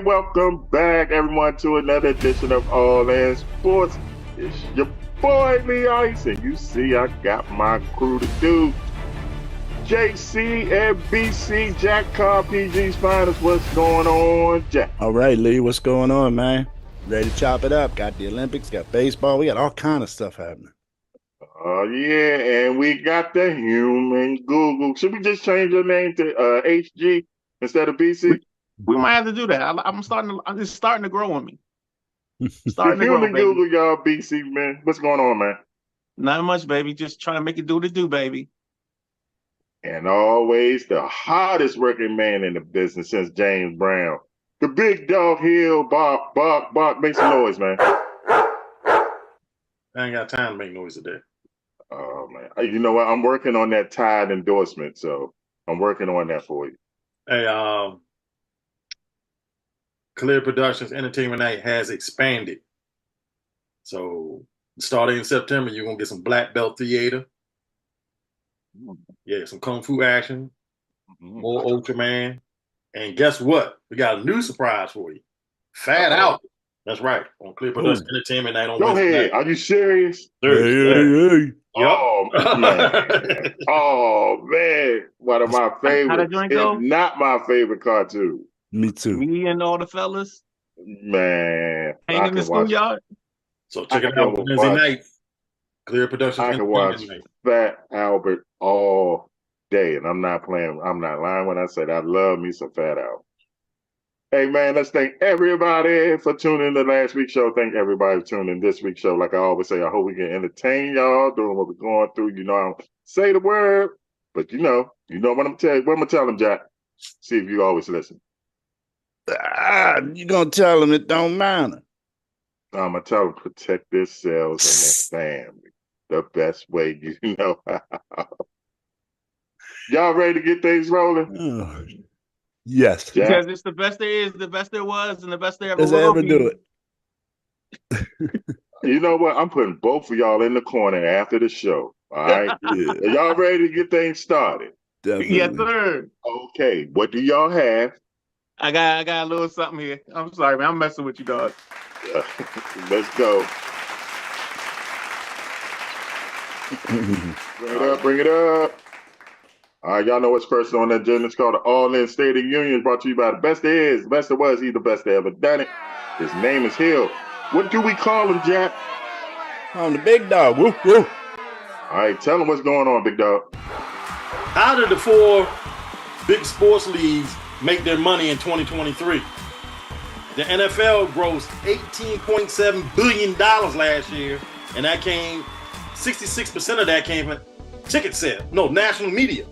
welcome back, everyone, to another edition of All In Sports. It's your boy Lee Ice, and you see I got my crew to do. JC and BC, Jack Cobb, PG's finest. What's going on, Jack? All right, Lee, what's going on, man? Ready to chop it up? Got the Olympics, got baseball, we got all kind of stuff happening. Oh, yeah, and we got the human Google. Should we just change your name to HG instead of BC? We might have to do that. It's starting to grow on me. The human Google, y'all, BC, man. What's going on, man? Not much, baby. Just trying to make it do what it do, baby. And always the hardest working man in the business since James Brown. The big dog Hill, bark, bark, bark. Make some noise, man. I ain't got time to make noise today. Oh, man. You know what? I'm working on that Tide endorsement, so I'm working on that for you. Hey, Clear Productions Entertainment Night has expanded. So starting in September, you're going to get some black belt theater. Yeah, some kung fu action, more Ultraman. And guess what? We got a new surprise for you. Fat Albert. That's right. On Clear Productions Entertainment Night on Wednesday. Go ahead. Are you serious? Hey. Yep. Oh, man. Oh, man. One of my favorites. If not my favorite cartoon. Me too. Me and all the fellas. Man. Hanging in the schoolyard. So check it out Wednesday night. Clear Productions. I can watch Fat Albert all day, and I'm not playing. I'm not lying when I said I love me some Fat Albert. Hey, man, let's thank everybody for tuning in to last week's show. Thank everybody for tuning in this week's show. Like I always say, I hope we can entertain y'all doing what we're going through. You know, I don't say the word, but you know what I'm telling. What I'm gonna tell them, Jack. See if you always listen. You gonna tell them it don't matter. I'm gonna tell them protect themselves and their family the best way you know how. Y'all ready to get things rolling? Yes. Jack? Because it's the best there is, the best there was, and the best there ever Does will ever be. do it? You know what? I'm putting both of y'all in the corner after the show. All right? Yeah. Are y'all ready to get things started? Definitely. Yes, sir. Okay. What do y'all have? I got a little something here. I'm sorry, man. I'm messing with you, dog. Let's go. Bring it up. All right, y'all know what's first on the agenda. It's called the All-In State of Union, brought to you by the best there is, the best there was, he's the best that ever done it. His name is Hill. What do we call him, Jack? I'm the big dog. Woo, woo. All right, tell him what's going on, big dog. How did the four big sports leagues make their money in 2023? The NFL grossed $18.7 billion last year, and 66% of that came from ticket sales. No, national media.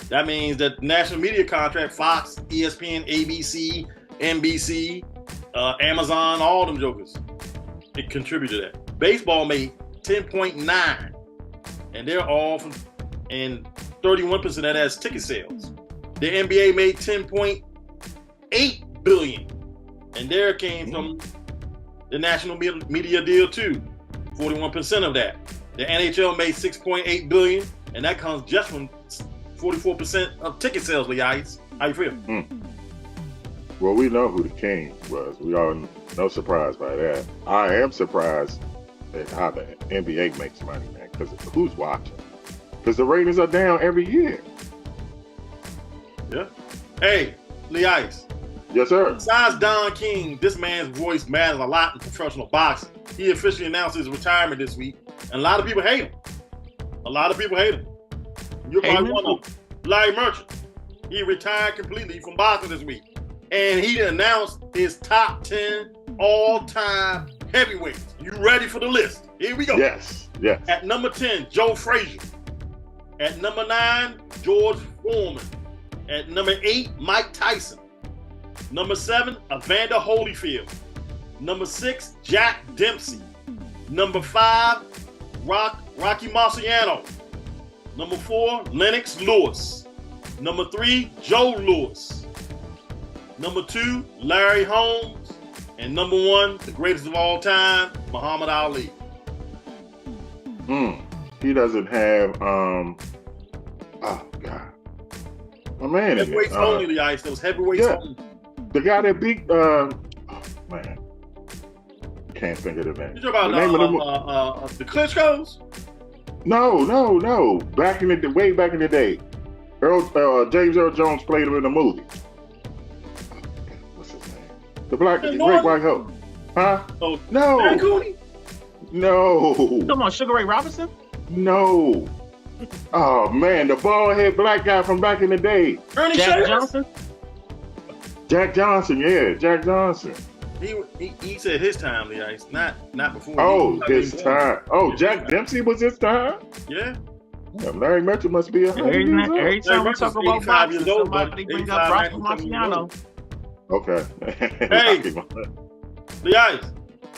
That means that national media contract, Fox, ESPN, ABC, NBC, Amazon, all them jokers, it contributed to that. Baseball made 10.9, and they're all from, and 31% of that has ticket sales. The NBA made 10.8 billion, and there came from the national media deal too, 41% of that. The NHL made 6.8 billion, and that comes just from 44% of ticket sales, Lee Ice. How you feel? Well, we know who the king was. We all no surprise by that. I am surprised at how the NBA makes money, man, because who's watching? Because the ratings are down every year. Yeah. Hey, Lee Ice. Yes, sir. Besides Don King, this man's voice matters a lot in professional boxing. He officially announced his retirement this week, and a lot of people hate him. You're probably one of them. Larry Merchant. He retired completely from boxing this week. And he announced his top 10 all-time heavyweights. You ready for the list? Here we go. Yes. At number 10, Joe Frazier. At number 9, George Foreman. At number 8, Mike Tyson. Number 7, Evander Holyfield. Number 6, Jack Dempsey. Number 5, Rocky Marciano. Number 4, Lennox Lewis. Number 3, Joe Louis. Number 2, Larry Holmes. And number 1, the greatest of all time, Muhammad Ali. He doesn't have oh God. My man. Heavyweights only, the Ice. Those heavyweights only. The guy that beat man, can't think of the name. You talking about The name of the Klitschko's? No. Back in the way back in the day, James Earl Jones played him in the movie. What's his name? The black, the great white hope. Huh? Oh, No. Barry Cooney? No. Come on, Sugar Ray Robinson? No. Oh man, the bald head black guy from back in the day. Ernie Jack Shavers? Johnson? Jack Johnson, yeah, Jack Johnson. He said his time, the ice, not before. Oh, his time. Oh, Jack Dempsey was his time? Yeah. Yeah, Larry Mitchell must be 100 Every, years old. every time we Russell's talk about 85 boxing, years old, somebody but brings 85, up Rocky 97 years Marciano. old. Okay. Hey. The ice.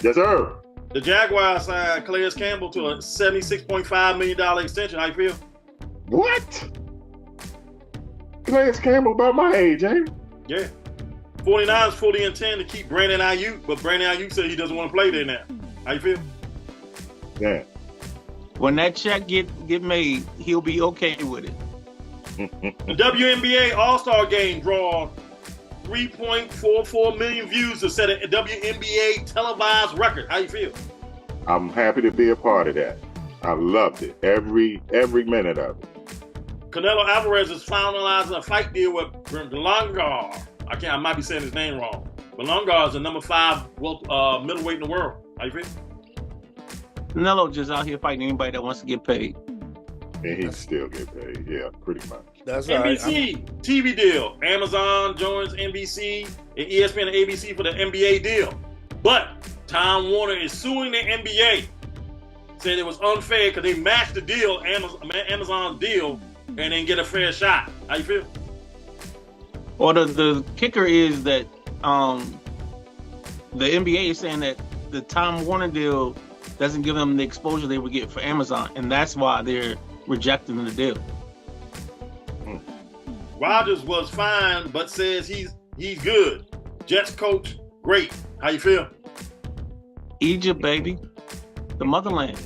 Yes, sir. The Jaguars signed Calais Campbell to a $76.5 million extension. How you feel? What? Clarence Campbell about my age, ain't he? Yeah. 49ers fully intend to keep Brandon Ayuk, but Brandon Ayuk said he doesn't want to play there now. How you feel? Yeah. When that check get made, he'll be okay with it. The WNBA All-Star Game draw 3.44 million views to set a WNBA televised record. How you feel? I'm happy to be a part of that. I loved it. Every minute of it. Canelo Alvarez is finalizing a fight deal with Belongar. I might be saying his name wrong. Belongar is the number 5 middleweight in the world. How you feel? Canelo just out here fighting anybody that wants to get paid. And he'd still get paid. Yeah, pretty much. That's all right. NBC TV deal. Amazon joins NBC and ESPN and ABC for the NBA deal. But Time Warner is suing the NBA, saying it was unfair because they matched the deal, Amazon's deal, and didn't get a fair shot. How you feel? Or the kicker is that the NBA is saying that the Time Warner deal doesn't give them the exposure they would get for Amazon, and that's why they're rejecting the deal. Rodgers was fine, but says he's good. Jets coach, great. How you feel? Egypt, baby. The motherland.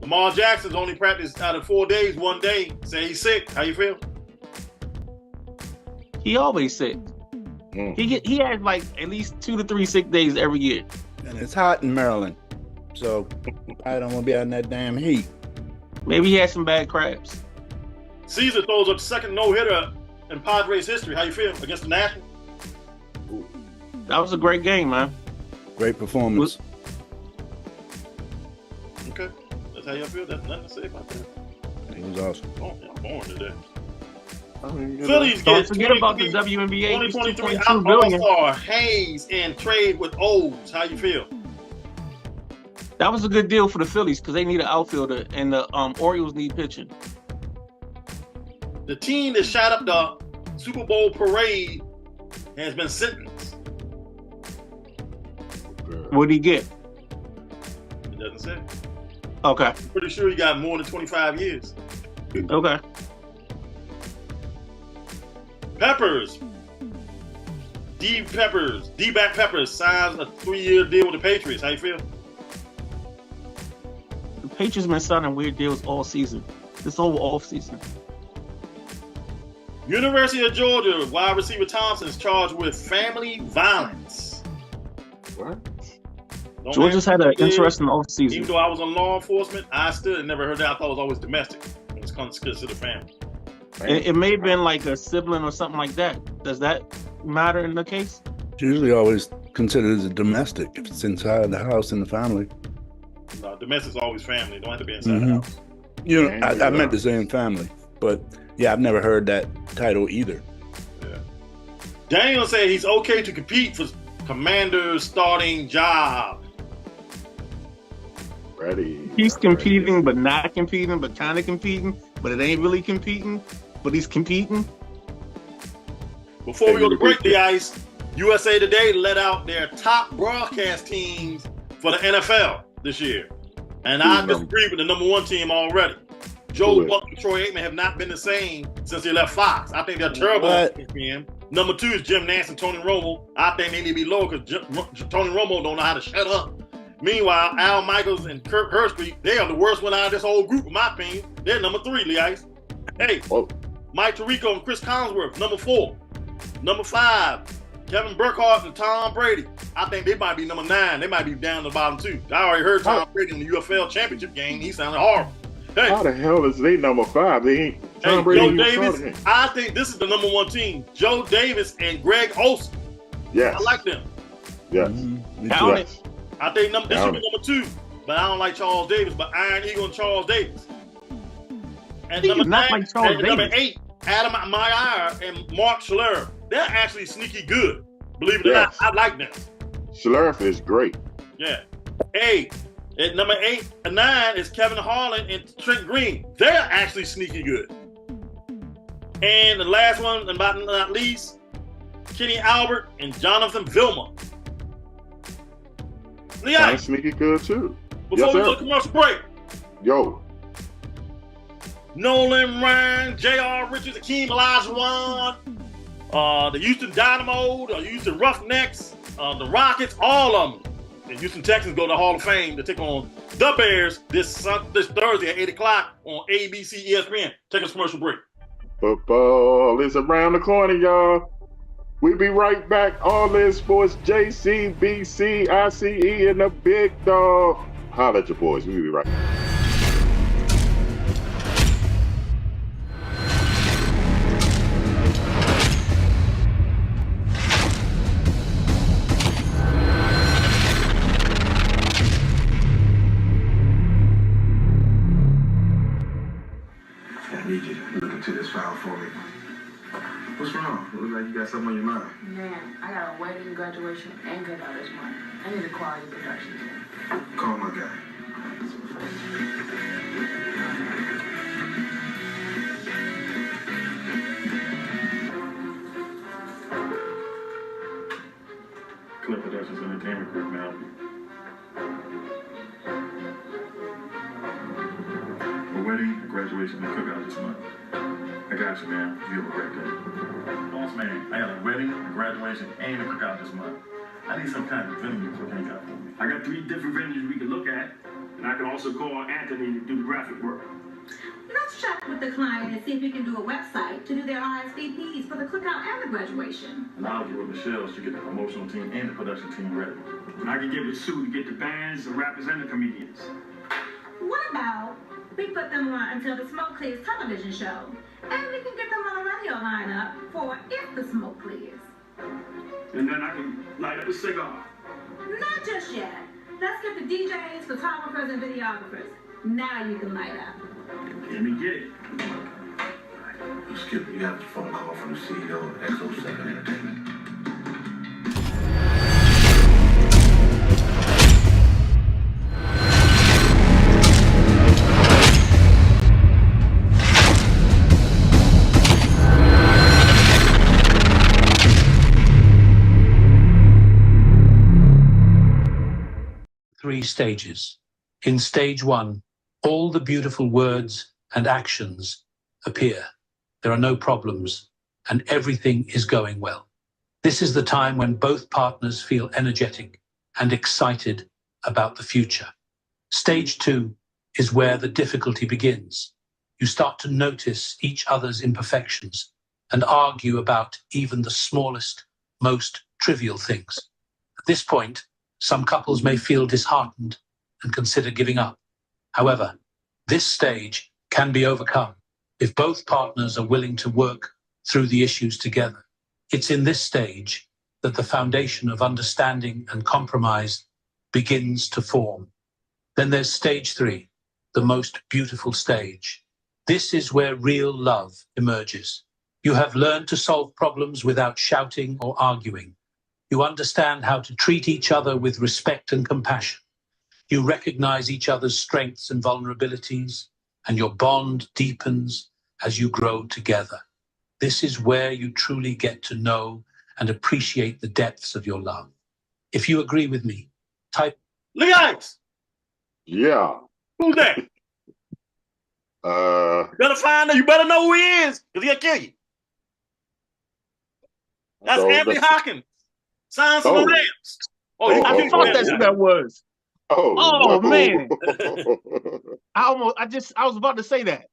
Lamar Jackson's only practiced out of 4 days, 1 day. Say he's sick. How you feel? He always sick. He has like at least 2 to 3 sick days every year. And it's hot in Maryland, so I don't want to be out in that damn heat. Maybe he had some bad crabs. Caesar throws up the second no-hitter in Padres history. How you feel against the Nationals? That was a great game, man. Great performance. Okay. That's how you feel? That's nothing to say about that. It was awesome. Oh, I'm born today. Phillies Phillies Don't get forget about the WNBA. 2023 $2.2 billion. All-Star Hayes and trade with O's. How you feel? That was a good deal for the Phillies because they need an outfielder, and the Orioles need pitching. The team that shot up the Super Bowl parade has been sentenced. What'd he get? It doesn't say. Okay. I'm pretty sure he got more than 25 years. Okay. Peppers. D-back Peppers signs a 3-year deal with the Patriots. How you feel? The Patriots been signing weird deals all season. This whole off season. University of Georgia wide receiver Thompson is charged with family violence. What? Don't Georgia's had an interesting off Even season. though I was in law enforcement, I still never heard that. I thought it was always domestic. It was considered family. It may have been like a sibling or something like that. Does that matter in the case? It's usually always considered as a domestic if it's inside the house in the family. No, domestic's always family. It don't have to be inside the house. You know, I meant to say in family, but yeah, I've never heard that title either. Yeah. Daniel said he's okay to compete for Commander's starting job. Ready. He's competing, but not competing, but kind of competing, but it ain't really competing, but he's competing. Before we go to break the ice, USA Today let out their top broadcast teams for the NFL this year. And I disagree with the number 1 team already. Joe Buck and Troy Aikman have not been the same since they left Fox. I think they're terrible on ESPN. Number 2 is Jim Nantz and Tony Romo. I think they need to be lower because Tony Romo don't know how to shut up. Meanwhile, Al Michaels and Kirk Herbstreit, they are the worst one out of this whole group, in my opinion. They're number 3, Lee Ice. Hey, Mike Tirico and Chris Collinsworth, number 4. Number 5, Kevin Burkhardt and Tom Brady. I think they might be number 9. They might be down to the bottom 2. I already heard Tom Brady in the UFL championship game. He sounded horrible. Hey, how the hell is they number 5? They ain't Tom hey, Brady. Joe Davis. I think this is the number 1 team. Joe Davis and Greg Olsen. Yes. I like them. Yes. Count it. I think this should be number 2. But I don't like Charles Davis. But Iron Eagle and Charles Davis. And He number is not 9, like Charles and number Davis. 8, Adam Meyer and Mark Schlereth. They're actually sneaky good. Believe it or not, I like them. Schlereth is great. Yeah. Hey, at number 8 and 9 is Kevin Harlan and Trent Green. They're actually sneaky good. And the last one, and about not least, Kenny Albert and Jonathan Vilma. Kind of sneaky good too. Before we go to commercial break, yo, Nolan Ryan, J.R. Richards, Akeem Olajuwon, the Houston Dynamo, the Houston Roughnecks, the Rockets, all of them. The Houston Texans go to the Hall of Fame to take on the Bears this Thursday at 8 o'clock on ABC ESPN. Take us commercial break. Football is around the corner, y'all. We'll be right back. All in sports, JCBC, ICE, and the big dog. Holla at your boys. We'll be right back. I need you to look into this file for me. What's wrong? It looks like you got something on your mind. Man, I got a wedding, graduation, and cookout this month. I need a quality production team. Call my guy. Clip Productions Entertainment Group now. A wedding, a graduation, and a cookout this month. I got you, man. You have a great day. Boss man, I got a wedding, a graduation, and a cookout this month. I need some kind of venue to hang out for me. I got 3 different venues we can look at, and I can also call Anthony to do the graphic work. Let's check with the client and see if we can do a website to do their RSVPs for the cookout and the graduation. And I'll get with Michelle to get the promotional team and the production team ready. And I can get with Sue to get the bands, the rappers, and the comedians. What about we put them on until the smoke clears television show, and we can get them on a radio lineup for if the smoke clears. And then I can light up a cigar. Not just yet. Let's get the DJs, photographers, and videographers. Now you can light up. Let me get it. Skip, you have a phone call from the CEO of XO7 Entertainment. Three stages. In stage 1, all the beautiful words and actions appear. There are no problems, and everything is going well. This is the time when both partners feel energetic and excited about the future. Stage 2 is where the difficulty begins. You start to notice each other's imperfections and argue about even the smallest, most trivial things. At this point, some couples may feel disheartened and consider giving up. However, this stage can be overcome if both partners are willing to work through the issues together. It's in this stage that the foundation of understanding and compromise begins to form. Then there's stage 3, the most beautiful stage. This is where real love emerges. You have learned to solve problems without shouting or arguing. You understand how to treat each other with respect and compassion. You recognize each other's strengths and vulnerabilities, and your bond deepens as you grow together. This is where you truly get to know and appreciate the depths of your love. If you agree with me, type Leonidas. Yeah. Who's that? You better find out. You better know who he is, because he'll kill you. That's Anthony Hopkins. Signs of the Lambs. I thought that's who that was. Oh man. I was about to say that.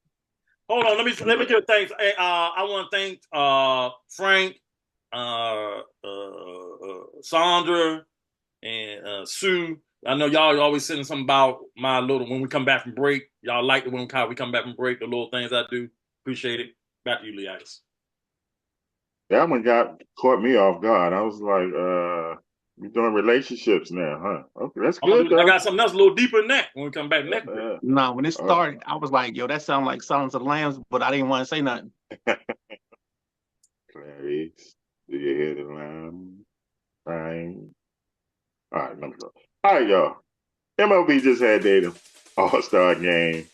Hold on, let me do thanks. I want to thank Frank, Sandra, and Sue. I know y'all always saying something about my little when we come back from break. Y'all like it when we come back from break, the little things I do. Appreciate it. Back to you, Leatis. That one caught me off guard. I was like, we're doing relationships now, huh? Okay, that's good I though. got something else a little deeper than that when we come back next break. No, when it started, I was like, yo, that sounds like Silence of the Lambs, but I didn't want to say nothing. Clarice, do you hear the line? Fine. All right, let me go. All right, y'all. MLB just had their All-Star game.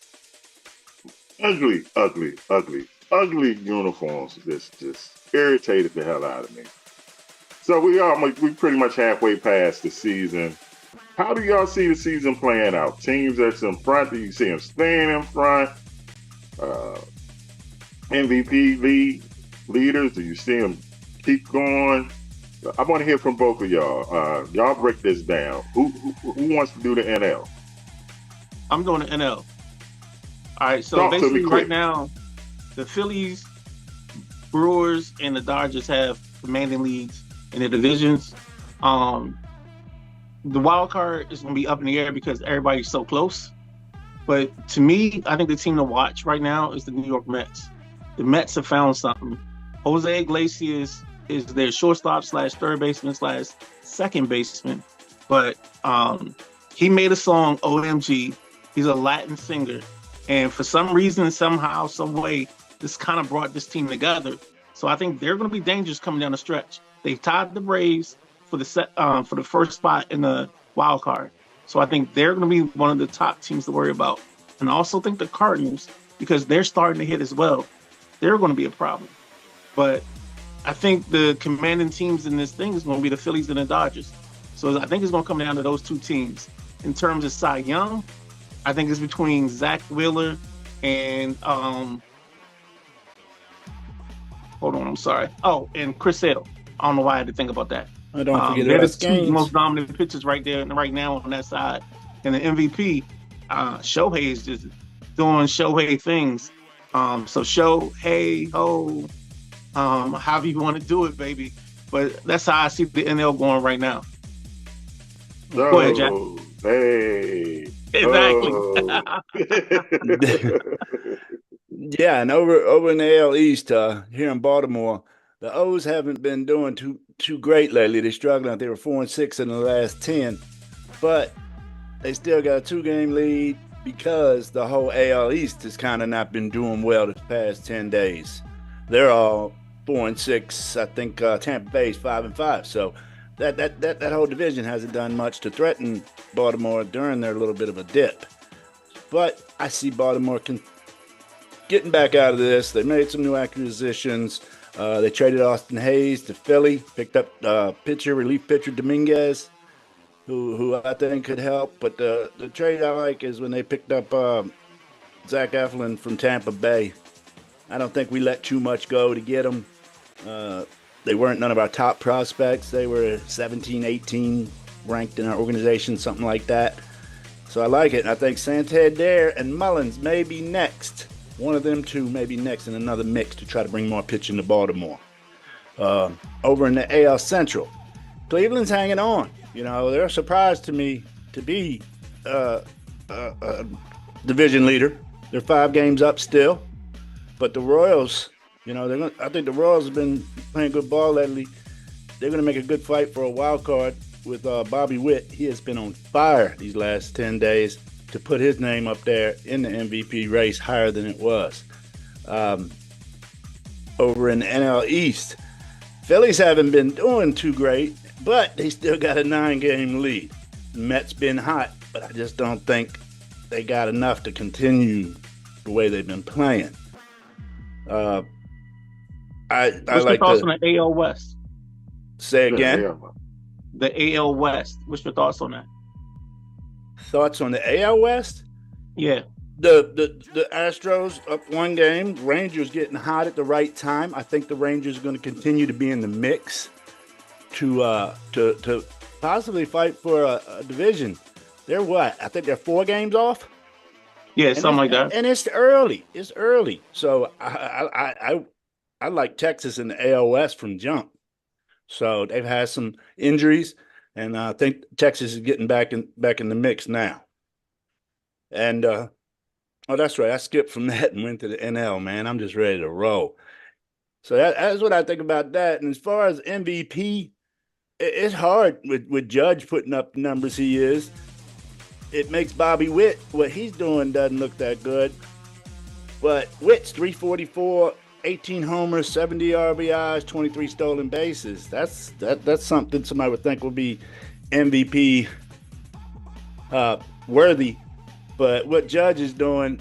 Ugly, ugly, ugly, ugly uniforms. Just irritated the hell out of me. So we pretty much halfway past the season. How do y'all see the season playing out? Teams that's in front, do you see them staying in front? MVP leaders, do you see them keep going? I want to hear from both of y'all. Y'all break this down. Who wants to do the NL? I'm doing the NL. All right, so Talk to me basically quick. right now, the Phillies, Brewers, and the Dodgers have commanding leads in the divisions. The wild card is going to be up in the air because everybody's so close. But to me, I think the team to watch right now is the New York Mets. The Mets have found something. Jose Iglesias is their shortstop / third baseman / second baseman. But he made a song, OMG. He's a Latin singer. And for some reason, somehow, some way, this kind of brought this team together. So I think they're going to be dangerous coming down the stretch. They've tied the Braves for the first spot in the wild card. So I think they're going to be one of the top teams to worry about. And I also think the Cardinals, because they're starting to hit as well, they're going to be a problem. But I think the commanding teams in this thing is going to be the Phillies and the Dodgers. So I think it's going to come down to those two teams. In terms of Cy Young, I think it's between Zach Wheeler and and Chris Sale. I don't know why I had to think about that. I don't forget they're the about two Gaines. most dominant pitchers right there and right now on that side. And the MVP, Shohei is just doing Shohei things. So Shohei, ho, however you want to do it, baby. But that's how I see the NL going right now. So, Go ahead, Jack. Hey. Exactly. Yeah, and over in the AL East, here in Baltimore, the O's haven't been doing too great lately. They're struggling. They were 4-6 in the last 10, but they still got a 2-game lead because the whole AL East has kind of not been doing well the past 10 days. They're all 4-6. I think Tampa Bay's 5-5. So that whole division hasn't done much to threaten Baltimore during their little bit of a dip. But I see Baltimore getting back out of this. They made some new acquisitions. They traded Austin Hayes to Philly, picked up relief pitcher Dominguez, who I think could help. But the trade I like is when they picked up Zach Eflin from Tampa Bay. I don't think we let too much go to get him. They weren't none of our top prospects. They were 17, 18 ranked in our organization, something like that. So I like it. And I think Santander and Mullins may be next. One of them two may be next in another mix to try to bring more pitching to Baltimore. Over in the AL Central, Cleveland's hanging on. You know, they're a surprise to me to be a division leader. They're 5 games up still. But the Royals, you know, I think the Royals have been playing good ball lately. They're going to make a good fight for a wild card with Bobby Witt. He has been on fire these last 10 days to put his name up there in the MVP race higher than it was. Over in the NL East, Phillies haven't been doing too great, but they still got a 9-game lead. Mets been hot, but I just don't think they got enough to continue the way they've been playing. I What's like your thoughts on the AL West? Say again? The AL West. What's your thoughts on that? Thoughts on the AL West? Yeah. The Astros up 1 game. Rangers getting hot at the right time. I think the Rangers are going to continue to be in the mix to possibly fight for a division. They're what? I think they're 4 games off. Yeah, something like that. And it's early. It's early. So I like Texas in the AL West from jump. So they've had some injuries, and I think Texas is getting back in the mix now. And oh, that's right. I skipped from that and went to the NL, man. I'm just ready to roll. So that's what I think about that. And as far as MVP, it's hard with Judge putting up the numbers he is. It makes Bobby Witt, what he's doing doesn't look that good. But Witt's 344, 18 homers, 70 RBIs, 23 stolen bases. That's something somebody would think would be MVP worthy. But what Judge is doing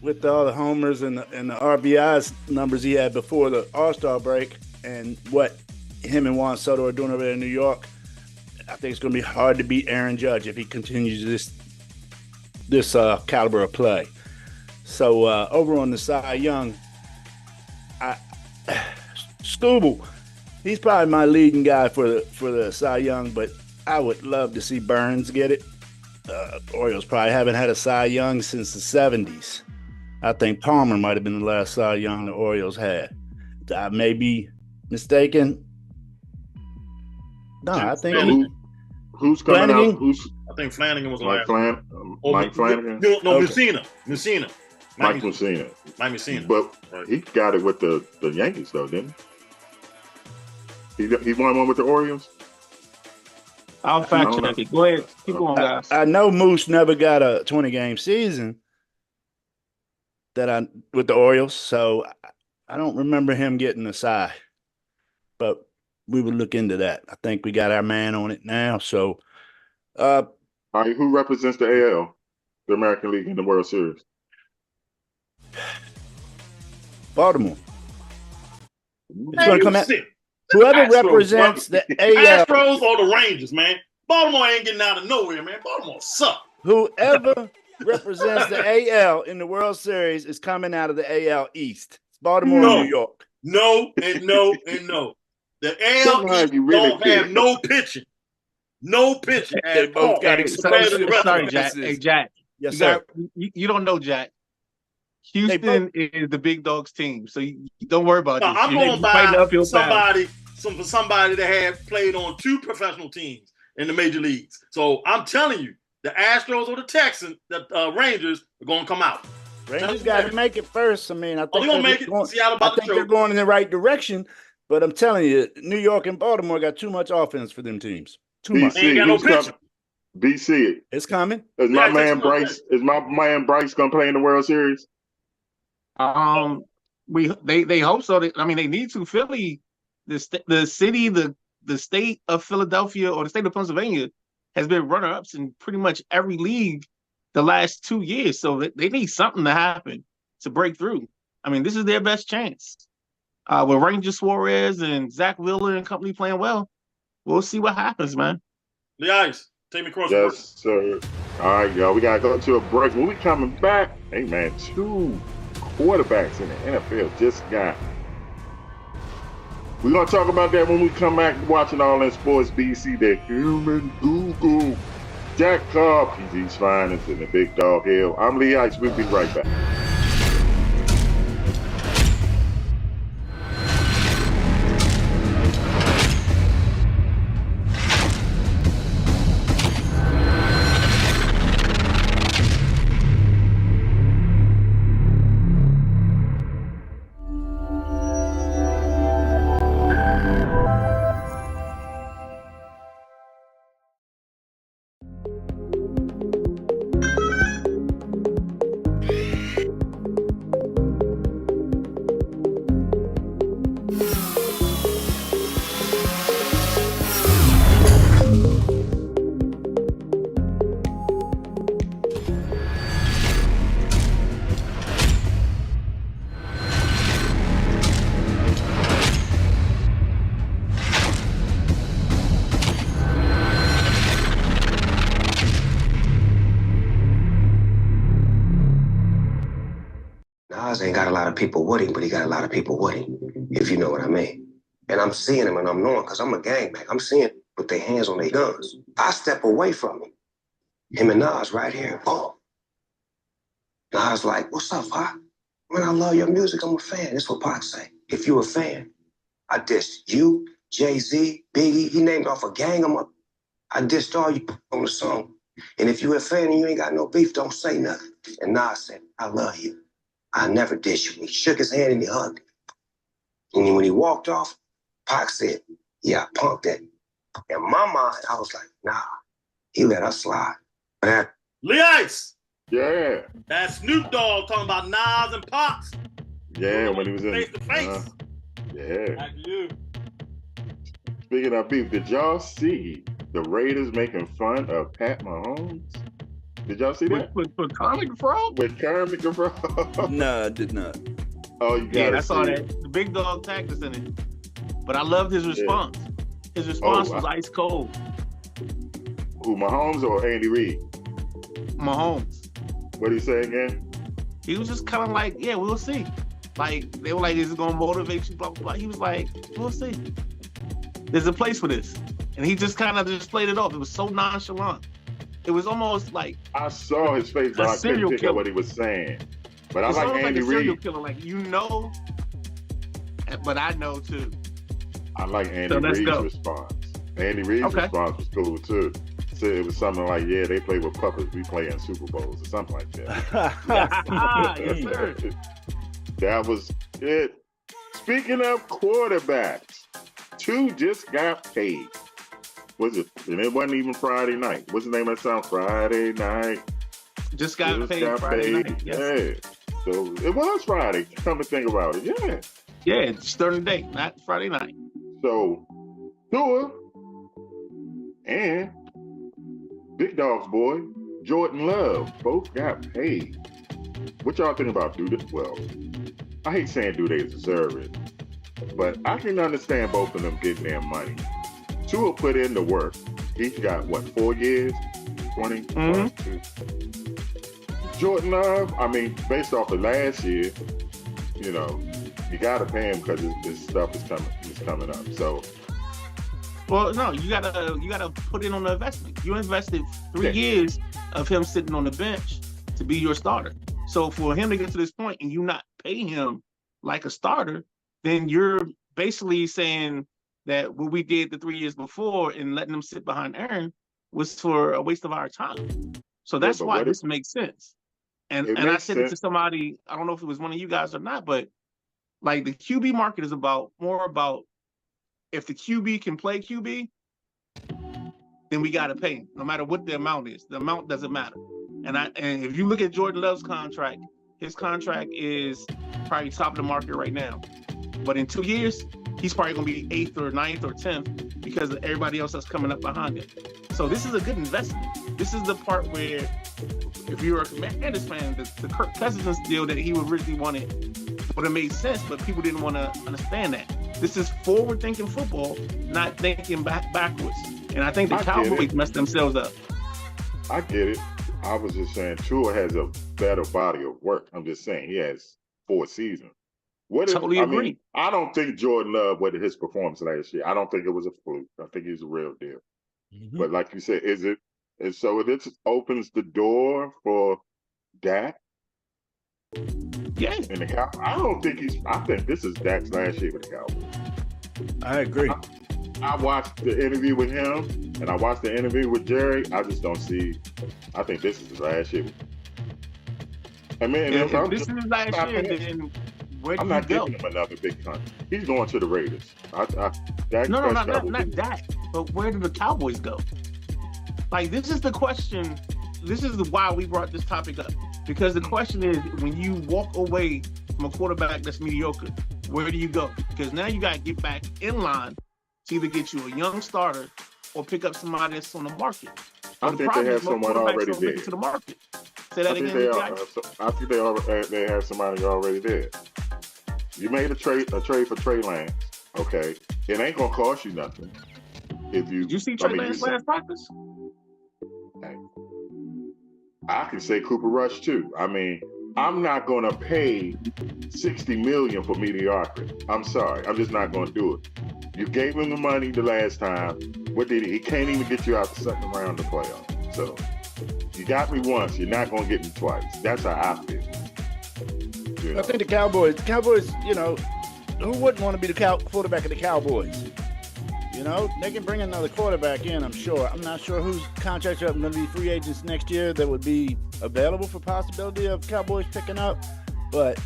with all the homers and the RBIs numbers he had before the All-Star break, and what him and Juan Soto are doing over there in New York, I think it's going to be hard to beat Aaron Judge if he continues this caliber of play. So over on the Cy Young, Scooble, he's probably my leading guy for the Cy Young, but I would love to see Burns get it. Orioles probably haven't had a Cy Young since the 70s. I think Palmer might have been the last Cy Young the Orioles had. I may be mistaken. No, I think who's coming Flanagan? out? I think Flanagan was the Mike last. Mike Flanagan? No, Okay. Messina. Mike Messina. Mike Messina. But Right. he got it with the Yankees, though, didn't he? He won one with the Orioles? I'll fact check it. Go ahead. Keep going, guys. I know Moose never got a 20-game season with the Orioles, so I don't remember him getting a Cy. But we would look into that. I think we got our man on it now. So, All right, who represents the AL, the American League, in the World Series? Baltimore. It's Man, going to you come out. sick. Whoever Astros, represents bro. the AL, Astros or the Rangers, man. Baltimore ain't getting out of nowhere, man. Baltimore suck. whoever represents the AL in the World Series is coming out of the AL East. It's Baltimore No. and New York. No and no and no. The AL Somehow East you really don't have did. no pitching. No pitching They at both all. got compared to the rest Sorry, of Jack. them. Hey, Jack. Yes, You sir. you don't know, Jack. Houston is the big dogs team, so you don't worry about No, this. I'm You going fighting by uphill battle. somebody that had played on 2 professional teams in the major leagues. So I'm telling you, the Astros or the Texans, the Rangers are going to come out. Rangers got to make it first. I mean, I think they're going to make it. Seattle about to they're choke. going in the right direction. But I'm telling you, New York and Baltimore got too much offense for them teams. Too much. Ain't got no pitching. BC. It's coming. Is my man Bryce gonna play in the World Series? They hope so. They need to. Philly, the city, the state of Philadelphia or the state of Pennsylvania has been runner-ups in pretty much every league the last 2 years. So they need something to happen to break through. I mean, this is their best chance. With Ranger Suarez and Zach Wheeler and company playing well, we'll see what happens, man. The ice. Take me across Yes, sir. All right, y'all. We gotta go to a break. When we coming back, hey man, 2 quarterbacks in the NFL just got. We're gonna talk about that when we come back. Watching All In Sports BC, the human Google. Jack Cobb, PG's finest in the Big Dog Hill. I'm Lee Ice. We'll be right back. Nas ain't got a lot of people with him, but he got a lot of people with him, if you know what I mean. And I'm seeing him and I'm knowing, because I'm a gangbang. I'm seeing with their hands on their guns. I step away from him. Him and Nas right here, boom. Nas like, what's up, Pac? Man, I love your music. I'm a fan. That's what Pac say. If you a fan, I diss you Jay-Z, Biggie, he named off a gang of them. I dissed all you on the song. And if you a fan and you ain't got no beef, don't say nothing. And Nas said, I love you. I never dish you. He shook his hand and he hugged him. And then when he walked off, Pac said, yeah, I punked that. In my mind, I was like, nah, he let us slide. But Lee Ice. Yeah. That's Snoop Dogg talking about Nas and Pops. Yeah, when he was in face to face. Yeah. Back to you. Speaking of beef, did y'all see the Raiders making fun of Pat Mahomes? Did y'all see that? With Kermit the Frog? With Kermit the Frog? No, I did not. Oh, you got I saw that. The big dog tagged us in it. But I loved his response. Yeah. His response was ice cold. Who, Mahomes or Andy Reid? Mahomes. What did he say again? He was just kind of like, yeah, we'll see. Like, they were like, is it going to motivate you, blah, blah, blah. He was like, we'll see. There's a place for this. And he just kind of just played it off. It was so nonchalant. It was almost like I saw his face, but I couldn't pick up what he was saying. But I like Andy Reid. Serial killer, like but I know too. I like Andy Reid's response. Andy Reid's response was cool too. So it was something like, "Yeah, they play with puppets. We play in Super Bowls or something like that." Yes, sir. That was it. Speaking of quarterbacks, 2 just got paid. Was it? And it wasn't even Friday night. What's the name of that song? Friday night. Just got paid Friday night. Yes. Yeah. So it was Friday. Come to think about it. Yeah. Yeah, it's during the day, not Friday night. So Tua and Big Dog's boy, Jordan Love, both got paid. What y'all think about Well, I hate saying do they deserve it, but I can understand both of them getting their money. Tua put in the work. He's got, 4 years? 20? Mm-hmm. Jordan Love, I mean, based off of last year, you got to pay him because his stuff is coming up. So, well, no, you gotta put in on the investment. You invested 3 years of him sitting on the bench to be your starter. So for him to get to this point and you not pay him like a starter, then you're basically saying that what we did the 3 years before and letting them sit behind Aaron was for a waste of our time. So that's why this makes sense. And I said it to somebody, I don't know if it was one of you guys or not, but like the QB market is more about if the QB can play QB, then we got to pay him, no matter what the amount is. The amount doesn't matter. And if you look at Jordan Love's contract, his contract is probably top of the market right now. But in 2 years, he's probably going to be 8th or 9th or 10th because of everybody else that's coming up behind him. So this is a good investment. This is the part where, if you're a Commanders fan, the Kirk Cousins deal that he originally wanted would have made sense, but people didn't want to understand that. This is forward-thinking football, not thinking backwards. And I think the Cowboys messed themselves up. I get it. I was just saying Tua has a better body of work. I'm just saying he has 4 seasons. Totally agree. Mean, I don't think Jordan Love, with his performance last year, I don't think it was a fluke. I think he's a real deal. Mm-hmm. But like you said, and so it opens the door for Dak. Yeah. And the Cowboys. I think this is Dak's last year with the Cowboys. I agree. I watched the interview with him and I watched the interview with Jerry. I just don't see. I think this is his last year. I mean, if this is his last year, then where do I'm not giving him another big contract. He's going to the Raiders. Not that. But where do the Cowboys go? Like, this is the question. This is why we brought this topic up. Because the question is, when you walk away from a quarterback that's mediocre, where do you go? Because now you got to get back in line to either get you a young starter or pick up somebody that's on the market. I think they have someone already there. To the market. Say that again. I think they have somebody already there. You made a trade for Trey Lance. Okay, it ain't gonna cost you nothing. Did you see Trey Lance last practice? I can say Cooper Rush too. I mean, I'm not gonna pay $60 million for mediocrity. I'm sorry, I'm just not gonna do it. You gave him the money the last time. What did he? He can't even get you out the second round of the playoffs. So you got me once, you're not gonna get me twice. That's how I feel. I think the Cowboys, who wouldn't want to be the quarterback of the Cowboys? You know, they can bring another quarterback in, I'm sure. I'm not sure whose contracts are going to be free agents next year that would be available for possibility of Cowboys picking up. But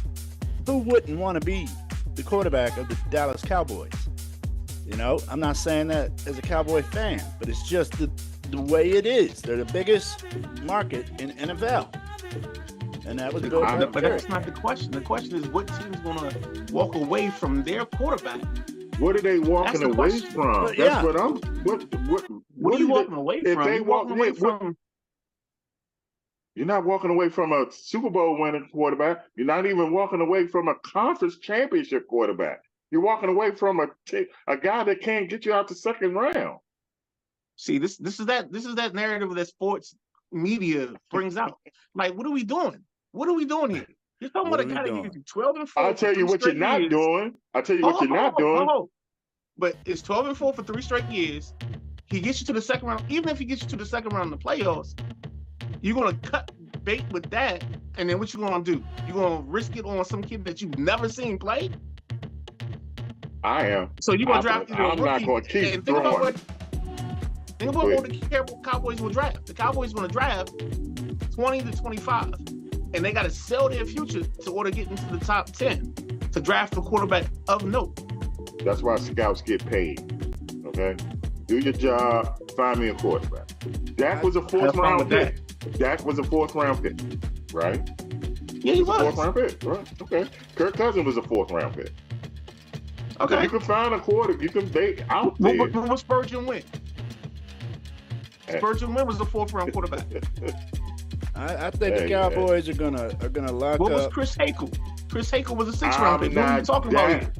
who wouldn't want to be the quarterback of the Dallas Cowboys? You know, I'm not saying that as a Cowboy fan, but it's just the way it is. They're the biggest market in NFL. And that was built up. But that's not the question. The question is what team's going to walk away from their quarterback? What are they walking away from? But, that's what I'm. What are you walking away from? If they walk away from, you're not walking away from a Super Bowl winning quarterback. You're not even walking away from a conference championship quarterback. You're walking away from a guy that can't get you out the second round. See, this is that narrative that sports media brings out. Like, what are we doing? What are we doing here? You're talking about a guy that gives you 12-4. I'll tell you what you're not doing. I'll tell you what you're not doing. But it's 12-4 for 3 straight years. He gets you to the second round. Even if he gets you to the second round in the playoffs, you're gonna cut bait with that, and then what you gonna do? You're gonna risk it on some kid that you've never seen play? I am. So you're gonna draft either a rookie. I'm not gonna keep throwing. Think about what the Cowboys will draft. The Cowboys will draft 20 to 25, and they got to sell their future to order to get into the top 10 to draft a quarterback of note. That's why scouts get paid. Okay, do your job. Find me a quarterback. Dak was a fourth round pick. Dak was a fourth round pick, right? Yeah, he was. Fourth round pick, right? Okay. Kirk Cousins was a fourth round pick. Okay. So you can find a quarterback. You can bait out there. What Spurgeon win? Spurgeon Wynn was the fourth round quarterback. I think the Cowboys are gonna lock up. What was Chris Hakel? Chris Hakel was a 6th round pick. What are you talking about here?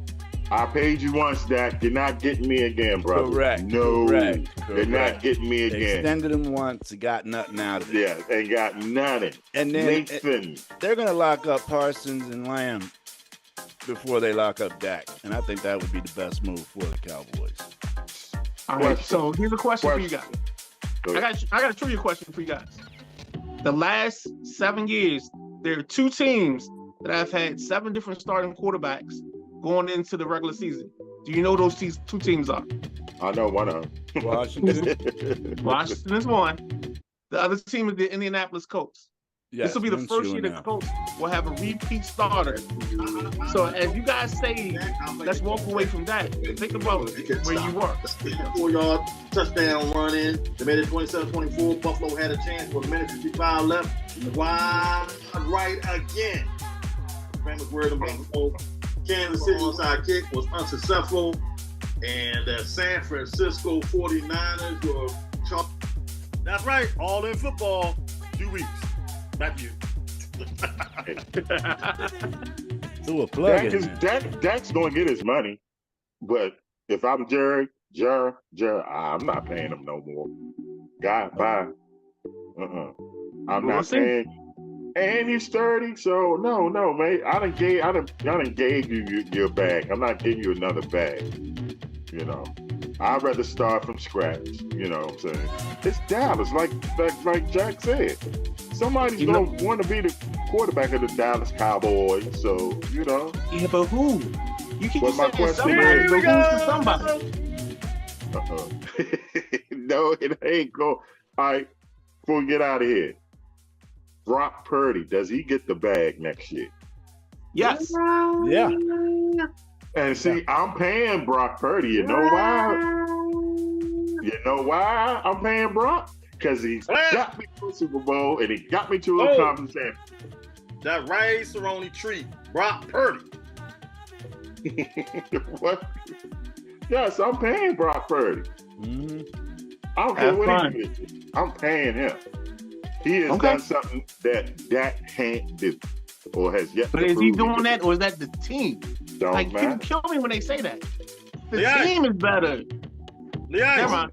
I paid you once, Dak. You're not getting me again, brother. Correct. No, correct. You're not getting me again. Extended him once, got nothing out of it. Yeah, ain't got nothing. And then they're gonna lock up Parsons and Lamb before they lock up Dak, and I think that would be the best move for the Cowboys. All right. So here's a question for you guys. I got a trivia question for you guys. The last 7 years, there are 2 teams that have had 7 different starting quarterbacks going into the regular season. Do you know those 2 teams are? I know one of them. Washington. Washington is one. The other team is the Indianapolis Colts. Yes, this will be the first year the Colts will have a repeat starter. So as you guys say, let's walk away from that. Think about where you were. 4-yard touchdown run in. They made it 27-24. Buffalo had a chance with a minute 55 left. Wide right again. Famous word of Buffalo. Kansas City onside kick was unsuccessful. And the San Francisco 49ers were chalked. That's right. All in football. 2 weeks. Not you. So a plug Dak's going to get his money, but if I'm Jerry, I'm not paying him no more. God, bye. I'm not paying. And he's 30, so no, man. I done gave you your bag. I'm not giving you another bag. You know, I'd rather start from scratch. You know what I'm saying? It's Dallas, like Jack said. Somebody's going to want to be the quarterback of the Dallas Cowboys, so, you know. Yeah, but who? You keep my saying somebody, but who's somebody? No, it ain't go. All right, before we get out of here, Brock Purdy, does he get the bag next year? Yes. Yeah. And see, I'm paying Brock Purdy. You know why? You know why I'm paying Brock? Because he got me to a Super Bowl and he got me to a conference championship. That Ray Cerrone treat, Brock Purdy. What? Yes, I'm paying Brock Purdy. Mm-hmm. I don't care what he did. I'm paying him. He has done something that Dak can't do or has yet to prove. But is he doing that or is that the team? Don't like, matter. people kill me when they say that. The team is better. Never mind.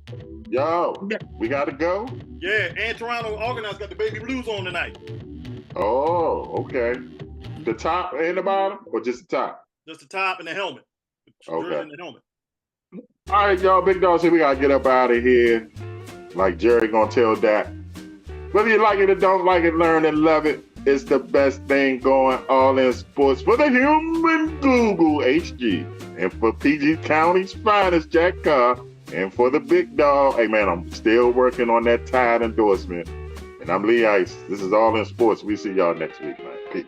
Yo, we got to go? Yeah, and Toronto Organized got the baby blues on tonight. Oh, okay. The top and the bottom or just the top? Just the top and the helmet. Okay. And the helmet. All right, y'all, big dogs, we got to get up out of here. Like Jerry going to tell Dak. Whether you like it or don't like it, learn and love it. It's the best thing going all in sports for the human Google HG. And for PG County's finest, Jack Carr, And for the big dog, hey man, I'm still working on that Tide endorsement. And I'm Lee Ice. This is All in Sports. We see y'all next week, man. Peace.